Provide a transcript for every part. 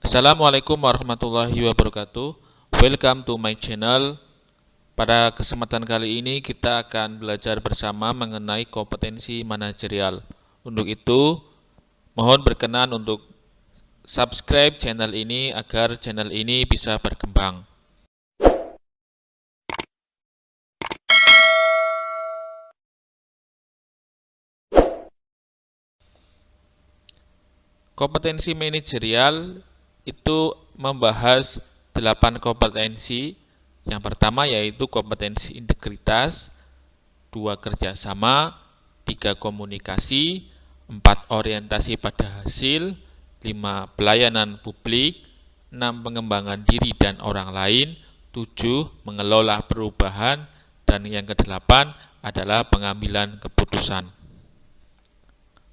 Assalamualaikum warahmatullahi wabarakatuh. Welcome to my channel. Pada kesempatan kali ini kita akan belajar bersama mengenai kompetensi manajerial. Untuk itu, mohon berkenan untuk subscribe channel ini agar channel ini bisa berkembang. Kompetensi manajerial itu membahas 8 kompetensi. Yang pertama yaitu kompetensi integritas, 2 kerjasama, 3 komunikasi, 4 orientasi pada hasil, 5 pelayanan publik, 6 pengembangan diri dan orang lain, 7 mengelola perubahan, dan yang ke-8 adalah pengambilan keputusan.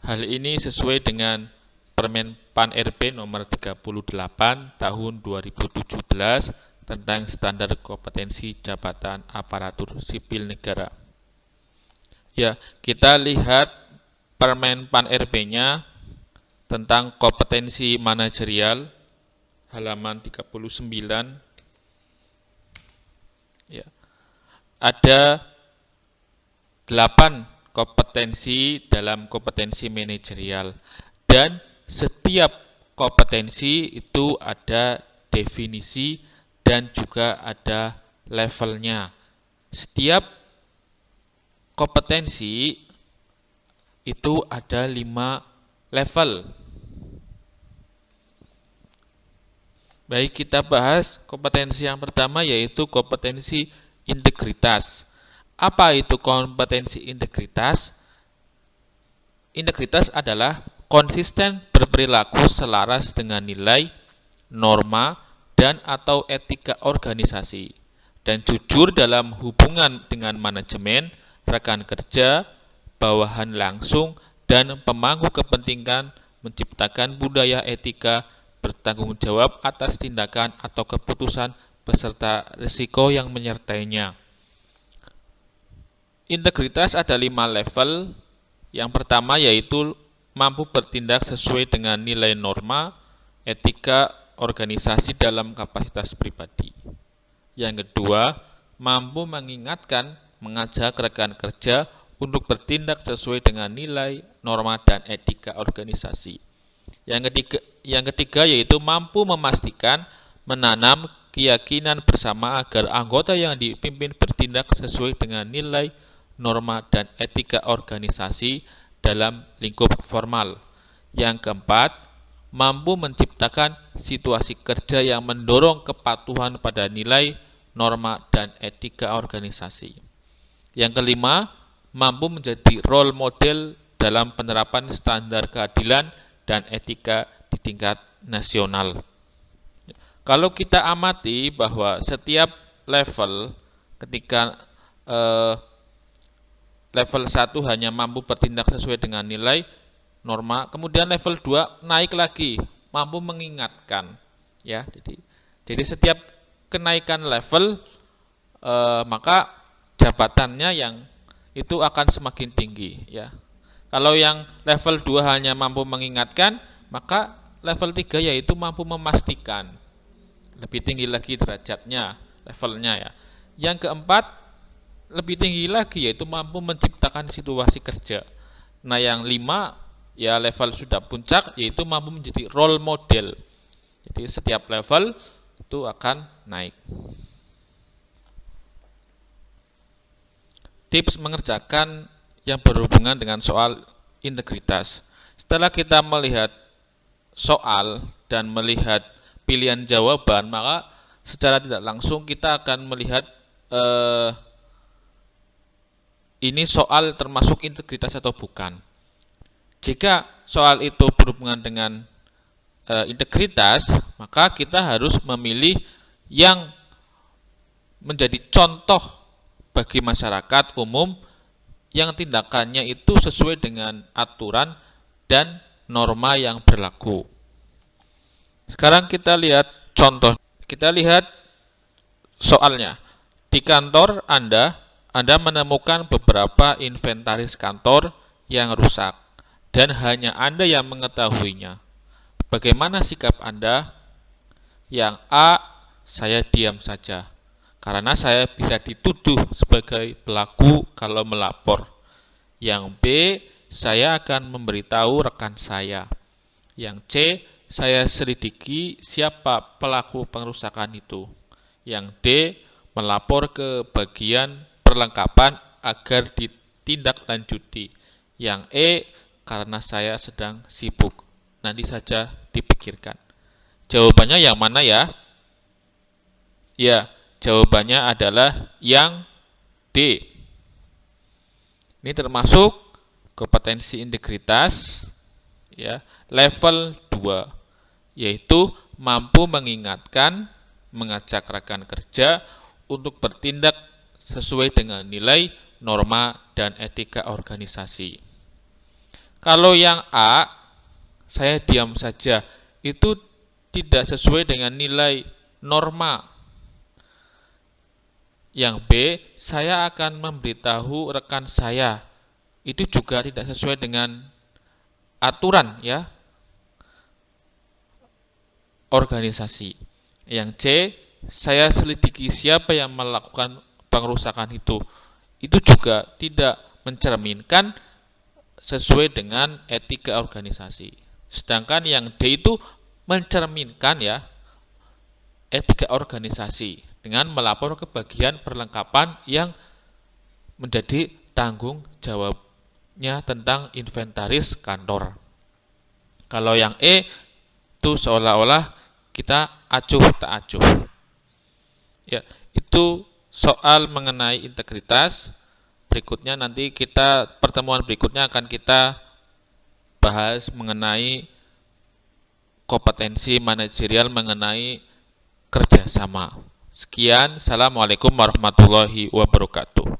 Hal ini sesuai dengan Permen Pan RB nomor 38 tahun 2017 tentang standar kompetensi jabatan aparatur sipil negara. Ya, kita lihat Permen Pan RB-nya tentang kompetensi manajerial halaman 39. Ya. Ada 8 kompetensi dalam kompetensi manajerial dan setiap kompetensi itu ada definisi dan juga ada levelnya. Setiap kompetensi itu ada 5 level. Baik, kita bahas kompetensi yang pertama yaitu kompetensi integritas. Apa itu kompetensi integritas? Integritas adalah konsisten berperilaku selaras dengan nilai, norma, dan atau etika organisasi, dan jujur dalam hubungan dengan manajemen, rekan kerja, bawahan langsung, dan pemangku kepentingan, menciptakan budaya etika, bertanggung jawab atas tindakan atau keputusan beserta risiko yang menyertainya. Integritas ada 5 level. Yang pertama yaitu mampu bertindak sesuai dengan nilai norma, etika organisasi dalam kapasitas pribadi. Yang kedua, mampu mengingatkan, mengajak rekan kerja untuk bertindak sesuai dengan nilai, norma, dan etika organisasi. Yang ketiga yaitu mampu memastikan, menanam keyakinan bersama agar anggota yang dipimpin bertindak sesuai dengan nilai, norma, dan etika organisasi dalam lingkup formal. Yang keempat, mampu menciptakan situasi kerja yang mendorong kepatuhan pada nilai, norma, dan etika organisasi. Yang kelima, mampu menjadi role model dalam penerapan standar keadilan dan etika di tingkat nasional. Kalau kita amati bahwa setiap level ketika level 1 hanya mampu bertindak sesuai dengan nilai, norma, kemudian level 2 naik lagi, mampu mengingatkan. Ya, jadi setiap kenaikan level maka jabatannya yang itu akan semakin tinggi. Ya. Kalau yang level 2 hanya mampu mengingatkan, maka level 3 yaitu mampu memastikan. Lebih tinggi lagi derajatnya, levelnya ya. Yang keempat lebih tinggi lagi yaitu mampu menciptakan situasi kerja. Nah, yang 5 ya level sudah puncak yaitu mampu menjadi role model. Jadi setiap level itu akan naik. Tips mengerjakan yang berhubungan dengan soal integritas. Setelah kita melihat soal dan melihat pilihan jawaban, maka secara tidak langsung kita akan melihat ini soal termasuk integritas atau bukan. Jika soal itu berhubungan dengan integritas, maka kita harus memilih yang menjadi contoh bagi masyarakat umum yang tindakannya itu sesuai dengan aturan dan norma yang berlaku. Sekarang kita lihat contoh. Kita lihat soalnya. Di kantor Anda menemukan beberapa inventaris kantor yang rusak dan hanya Anda yang mengetahuinya. Bagaimana sikap Anda? Yang A, saya diam saja, karena saya bisa dituduh sebagai pelaku kalau melapor. Yang B, saya akan memberitahu rekan saya. Yang C, saya selidiki siapa pelaku pengerusakan itu. Yang D, melapor ke bagian perlengkapan agar ditindaklanjuti. Yang E, karena saya sedang sibuk. Nanti saja dipikirkan. Jawabannya yang mana ya? Ya, jawabannya adalah yang D. Ini termasuk kompetensi integritas ya, level 2, yaitu mampu mengingatkan, mengajak rekan kerja untuk bertindak sesuai dengan nilai, norma, dan etika organisasi. Kalau yang A, saya diam saja, itu tidak sesuai dengan nilai, norma. Yang B, saya akan memberitahu rekan saya, itu juga tidak sesuai dengan aturan ya, organisasi. Yang C, saya selidiki siapa yang melakukan pengerusakan itu juga tidak mencerminkan sesuai dengan etika organisasi. Sedangkan yang D itu mencerminkan ya etika organisasi dengan melapor ke bagian perlengkapan yang menjadi tanggung jawabnya tentang inventaris kantor. Kalau yang E itu seolah-olah kita acuh tak acuh. Ya, itu soal mengenai integritas. Berikutnya nanti pertemuan berikutnya akan kita bahas mengenai kompetensi manajerial mengenai kerjasama. Sekian, assalamualaikum warahmatullahi wabarakatuh.